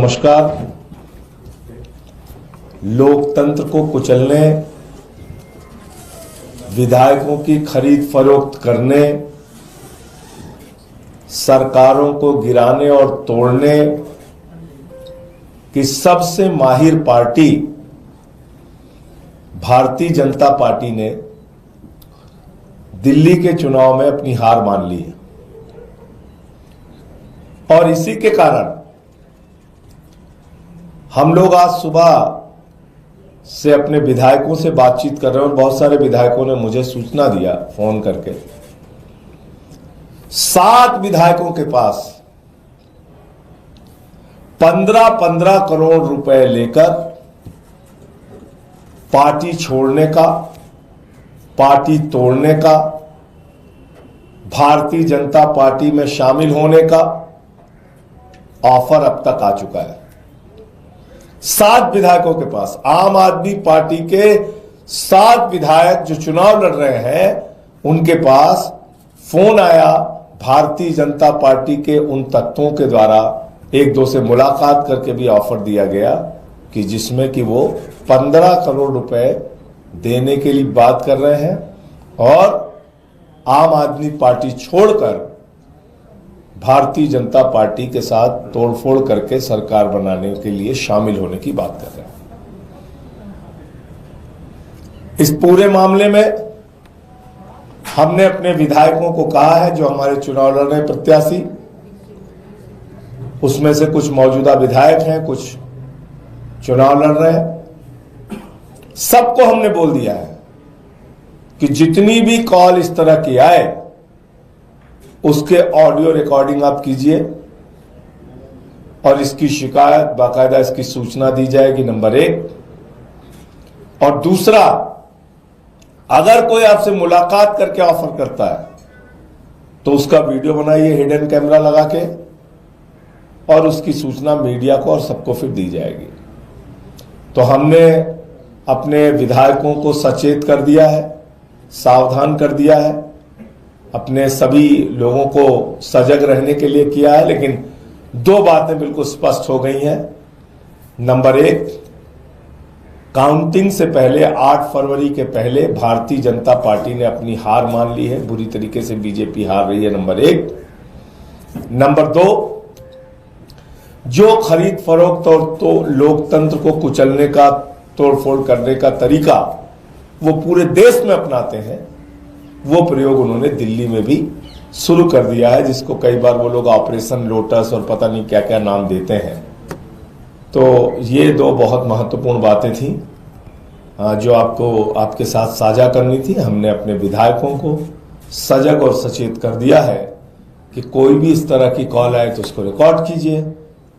नमस्कार। लोकतंत्र को कुचलने, विधायकों की खरीद फरोख्त करने, सरकारों को गिराने और तोड़ने की सबसे माहिर पार्टी भारतीय जनता पार्टी ने दिल्ली के चुनाव में अपनी हार मान ली है और इसी के कारण हम लोग आज सुबह से अपने विधायकों से बातचीत कर रहे हैं और बहुत सारे विधायकों ने मुझे सूचना दिया फोन करके। 7 विधायकों के पास 15-15 करोड़ रुपए लेकर पार्टी छोड़ने का, पार्टी तोड़ने का, भारतीय जनता पार्टी में शामिल होने का ऑफर अब तक आ चुका है। 7 विधायकों के पास, आम आदमी पार्टी के 7 विधायक जो चुनाव लड़ रहे हैं, उनके पास फोन आया भारतीय जनता पार्टी के उन तत्वों के द्वारा, एक दो से मुलाकात करके भी ऑफर दिया गया कि जिसमें कि वो 15 करोड़ रुपए देने के लिए बात कर रहे हैं और आम आदमी पार्टी छोड़कर भारतीय जनता पार्टी के साथ तोड़फोड़ करके सरकार बनाने के लिए शामिल होने की बात कर रहे हैं। इस पूरे मामले में हमने अपने विधायकों को कहा है, जो हमारे चुनाव लड़ रहे प्रत्याशी, उसमें से कुछ मौजूदा विधायक हैं, कुछ चुनाव लड़ रहे हैं, सबको हमने बोल दिया है कि जितनी भी कॉल इस तरह की आए उसके ऑडियो रिकॉर्डिंग आप कीजिए और इसकी शिकायत, बाकायदा इसकी सूचना दी जाएगी, नंबर 1। और दूसरा, अगर कोई आपसे मुलाकात करके ऑफर करता है तो उसका वीडियो बनाइए हिडन कैमरा लगा के और उसकी सूचना मीडिया को और सबको फिर दी जाएगी। तो हमने अपने विधायकों को सचेत कर दिया है, सावधान कर दिया है, अपने सभी लोगों को सजग रहने के लिए किया है। लेकिन 2 बातें बिल्कुल स्पष्ट हो गई हैं। नंबर 1, काउंटिंग से पहले 8 फरवरी के पहले भारतीय जनता पार्टी ने अपनी हार मान ली है, बुरी तरीके से बीजेपी हार रही है, नंबर 1। नंबर 2, जो खरीद फरोख्त और तो लोकतंत्र को कुचलने का, तोड़फोड़ करने का तरीका वो पूरे देश में अपनाते हैं, वो प्रयोग उन्होंने दिल्ली में भी शुरू कर दिया है, जिसको कई बार वो लोग ऑपरेशन लोटस और पता नहीं क्या क्या नाम देते हैं। तो ये 2 बहुत महत्वपूर्ण बातें थी जो आपको आपके साथ साझा करनी थी। हमने अपने विधायकों को सजग और सचेत कर दिया है कि कोई भी इस तरह की कॉल आए तो उसको रिकॉर्ड कीजिए,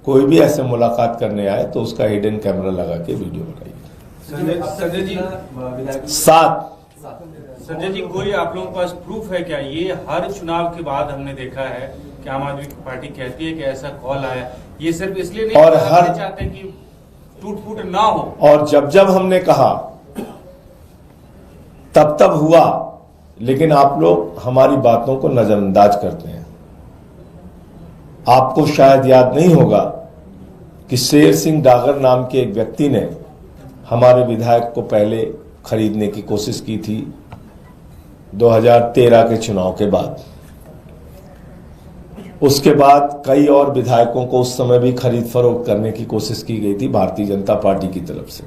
कोई भी ऐसे मुलाकात करने आए तो उसका हिडन कैमरा लगा के वीडियो बनाइए। संजय जी, 7 संजय जी, कोई आप लोगों के पास प्रूफ है क्या? ये हर चुनाव के बाद हमने देखा है कि आम आदमी पार्टी कहती है कि ऐसा कॉल आया, ये सिर्फ इसलिए नहीं और हर चाहते कि टूट फूट ना हो, और जब हमने कहा तब हुआ, लेकिन आप लोग हमारी बातों को नजरअंदाज करते हैं। आपको शायद याद नहीं होगा कि शेर सिंह डागर नाम के एक व्यक्ति ने हमारे विधायक को पहले खरीदने की कोशिश की थी 2013 के चुनाव के बाद। उसके बाद कई और विधायकों को उस समय भी खरीद फरोख्त करने की कोशिश की गई थी भारतीय जनता पार्टी की तरफ से।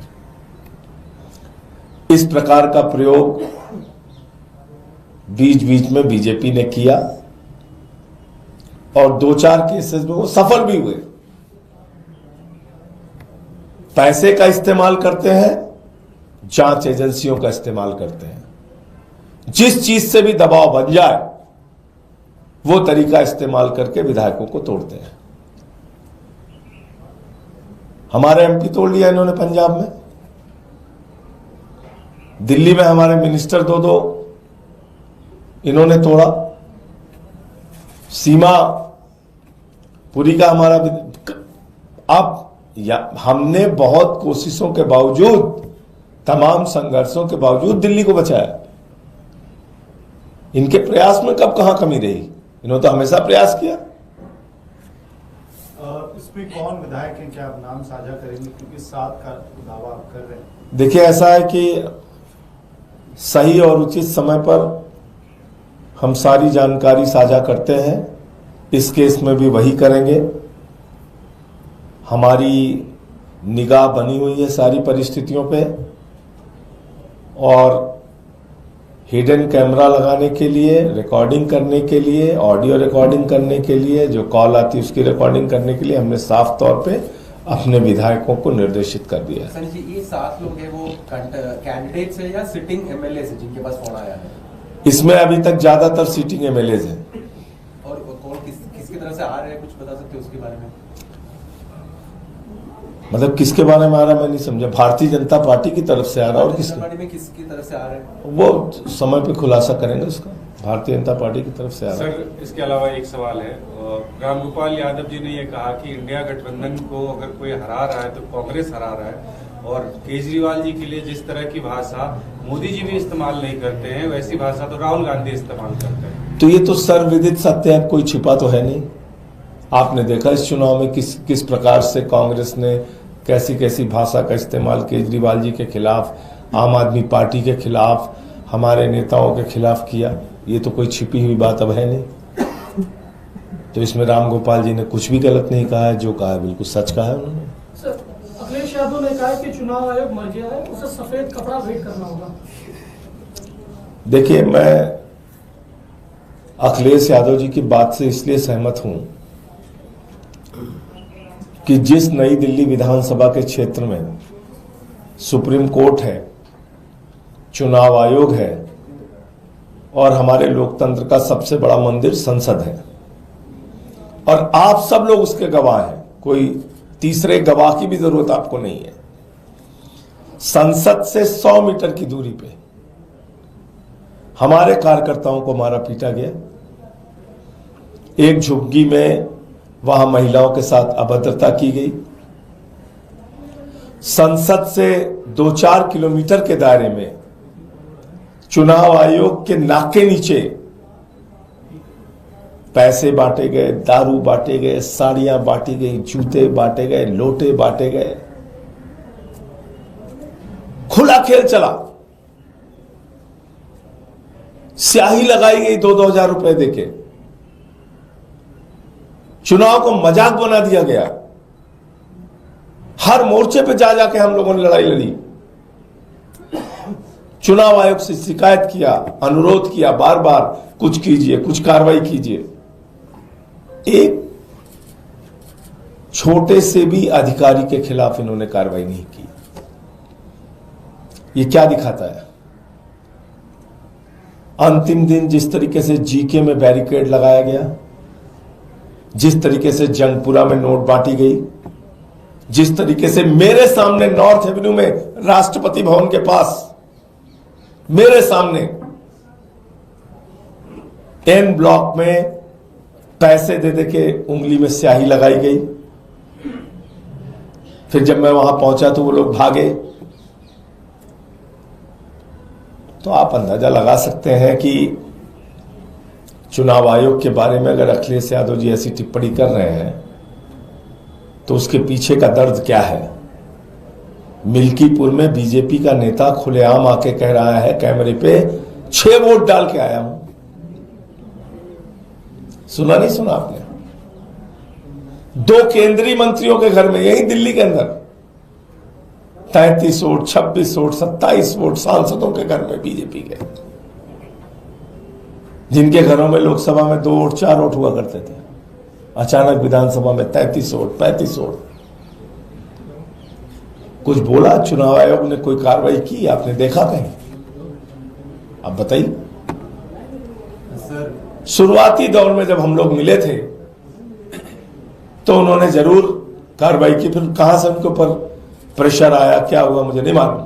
इस प्रकार का प्रयोग बीच बीच में बीजेपी ने किया और 2-4 केसेस में वो सफल भी हुए। पैसे का इस्तेमाल करते हैं, जांच एजेंसियों का इस्तेमाल करते हैं, जिस चीज से भी दबाव बन जाए वो तरीका इस्तेमाल करके विधायकों को तोड़ते हैं। हमारे एमपी तोड़ लिया इन्होंने पंजाब में, दिल्ली में हमारे मिनिस्टर 2 इन्होंने तोड़ा, सीमा पुरी का हमारा। अब हमने बहुत कोशिशों के बावजूद, तमाम संघर्षों के बावजूद दिल्ली को बचाया। इनके प्रयास में कब कहां कमी रही? इन्होंने तो हमेशा प्रयास किया। इस इसमें कौन विधायक हैं, क्या आप नाम साझा करेंगे, क्योंकि 7 का दावा आप कर रहे हैं? देखिए, ऐसा है कि सही और उचित समय पर हम सारी जानकारी साझा करते हैं। इस केस में भी वही करेंगे। हमारी निगाह बनी हुई है सारी परिस्थितियों पे, और हिडन कैमरा लगाने के लिए, रिकॉर्डिंग करने के लिए, ऑडियो रिकॉर्डिंग करने के लिए, जो कॉल आती है उसकी रिकॉर्डिंग करने के लिए हमने साफ तौर पे अपने विधायकों को निर्देशित कर दिया है। सर जी, ये 7 लोग हैं, वो कैंडिडेट्स है या सिटिंग एमएलए है जिनके पास फोन आया है? इसमें अभी तक ज्यादातर सीटिंग एमएलए हैं। और कौन किसकी तरफ से आ रहे हैं, कुछ बता सकते हो उसके बारे में? मतलब किसके बारे में आ रहा है, मैं नहीं समझा। भारतीय जनता पार्टी की तरफ से आ रहा है, और किसकी तरफ से आ रहे हैं वो समय पे खुलासा करेंगे उसका। भारतीय जनता पार्टी की तरफ से आ रहा है। सर, इसके अलावा एक सवाल है। रामगोपाल यादव जी ने ये कहा कि इंडिया गठबंधन को अगर कोई हरा रहा है तो कांग्रेस हरा रहा है, और केजरीवाल जी के लिए जिस तरह की भाषा मोदी जी भी इस्तेमाल नहीं करते हैं, वैसी भाषा तो राहुल गांधी इस्तेमाल करते हैं। तो ये तो सर्वविदित सत्य है, कोई छिपा तो है नहीं। आपने देखा इस चुनाव में किस प्रकार से कांग्रेस ने कैसी कैसी भाषा का इस्तेमाल केजरीवाल जी के खिलाफ, आम आदमी पार्टी के खिलाफ, हमारे नेताओं के खिलाफ किया। ये तो कोई छिपी हुई बात अब है नहीं। तो इसमें रामगोपाल जी ने कुछ भी गलत नहीं कहा है, जो कहा है बिल्कुल सच कहा है उन्होंने। सर, अखिलेश यादव ने कहा कि चुनाव आयोग मर गया है, उसे सफेद कपड़ा भेंट करना होगा। देखिए, मैं अखिलेश यादव जी की बात से इसलिए सहमत हूं कि जिस नई दिल्ली विधानसभा के क्षेत्र में सुप्रीम कोर्ट है, चुनाव आयोग है, और हमारे लोकतंत्र का सबसे बड़ा मंदिर संसद है, और आप सब लोग उसके गवाह हैं, कोई तीसरे गवाह की भी जरूरत आपको नहीं है। संसद से 100 मीटर की दूरी पे हमारे कार्यकर्ताओं को मारा पीटा गया। एक झुग्गी में वहां महिलाओं के साथ अभद्रता की गई। संसद से 2-4 किलोमीटर के दायरे में चुनाव आयोग के नाक के नीचे पैसे बांटे गए, दारू बांटे गए, साड़ियां बांटी गई, जूते बांटे गए, लोटे बांटे गए, खुला खेल चला। स्याही लगाई गई 2-2 हजार रुपए देके। चुनाव को मजाक बना दिया गया। हर मोर्चे पे जा जाके हम लोगों ने लड़ाई लड़ी। चुनाव आयोग से शिकायत किया, अनुरोध किया बार बार, कुछ कीजिए, कुछ कार्रवाई कीजिए। एक छोटे से भी अधिकारी के खिलाफ इन्होंने कार्रवाई नहीं की। ये क्या दिखाता है? अंतिम दिन जिस तरीके से जीके में बैरिकेड लगाया गया, जिस तरीके से जंगपुरा में नोट बांटी गई, जिस तरीके से मेरे सामने नॉर्थ एवेन्यू में राष्ट्रपति भवन के पास मेरे सामने एन ब्लॉक में पैसे दे दे के उंगली में स्याही लगाई गई। फिर जब मैं वहां पहुंचा तो वो लोग भागे। तो आप अंदाजा लगा सकते हैं कि चुनाव आयोग के बारे में अगर अखिलेश यादव जी ऐसी टिप्पणी कर रहे हैं तो उसके पीछे का दर्द क्या है। मिल्कीपुर में बीजेपी का नेता खुलेआम आके कह रहा है कैमरे पे, 6 वोट डाल के आया हूं। सुना नहीं सुना आपने? 2 केंद्रीय मंत्रियों के घर में, यही दिल्ली के अंदर 33 वोट, 26 वोट, 27 वोट सांसदों के घर में बीजेपी के, जिनके घरों में लोकसभा में 2 वोट 4 वोट हुआ करते थे, अचानक विधानसभा में 33 वोट, 35 वोट। कुछ बोला चुनाव आयोग ने? कोई कार्रवाई की आपने देखा कहीं? अब बताइए। सर, शुरुआती दौर में जब हम लोग मिले थे तो उन्होंने जरूर कार्रवाई की। फिर कहां से उनके ऊपर प्रेशर आया, क्या हुआ मुझे नहीं मालूम।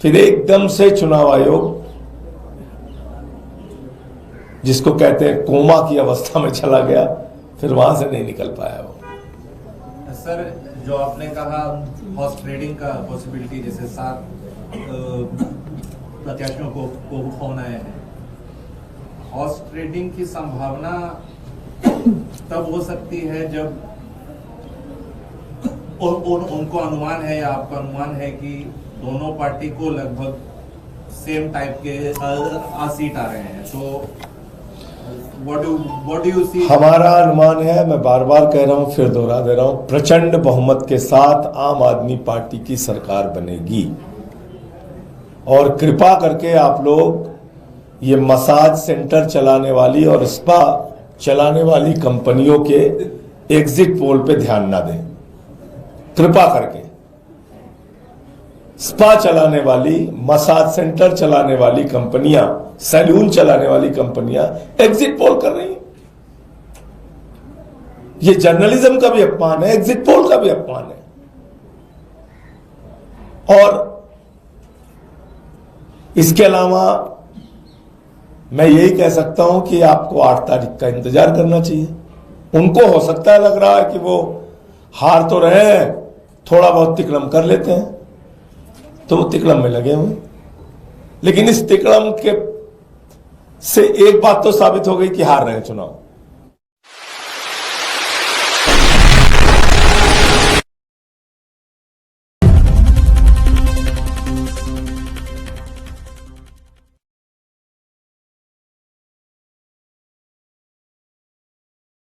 फिर एकदम से चुनाव आयोग, जिसको कहते हैं कोमा की अवस्था में चला गया, फिर वहां से नहीं निकल पाया वो। सर, जो आपने कहा हॉर्स ट्रेडिंग का पॉसिबिलिटी, जैसे 7 प्रत्याशियों को फोन आए हैं, हॉर्स ट्रेडिंग की संभावना तब हो सकती है जब उनको अनुमान है या आपका अनुमान है कि दोनों पार्टी को लगभग सेम टाइप के सीट आ रहे हैं, तो व्हाट डू यू सी? हमारा अनुमान है, मैं बार बार कह रहा हूं, फिर दोहरा दे रहा हूं, प्रचंड बहुमत के साथ आम आदमी पार्टी की सरकार बनेगी। और कृपा करके आप लोग ये मसाज सेंटर चलाने वाली और स्पा चलाने वाली कंपनियों के एग्जिट पोल पे ध्यान ना दें, कृपा करके। स्पा चलाने वाली, मसाज सेंटर चलाने वाली कंपनियां, सैलून चलाने वाली कंपनियां एग्जिट पोल कर रही हैं। ये जर्नलिज्म का भी अपमान है, एग्जिट पोल का भी अपमान है। और इसके अलावा मैं यही कह सकता हूं कि आपको 8 तारीख का इंतजार करना चाहिए। उनको हो सकता है, लग रहा है कि वो हार तो रहे हैं, थोड़ा बहुत तिकड़म कर लेते हैं, तो वो तिकड़म में लगे हुए। लेकिन इस तिकड़म के से एक बात तो साबित हो गई कि हार रहे हैं चुनाव।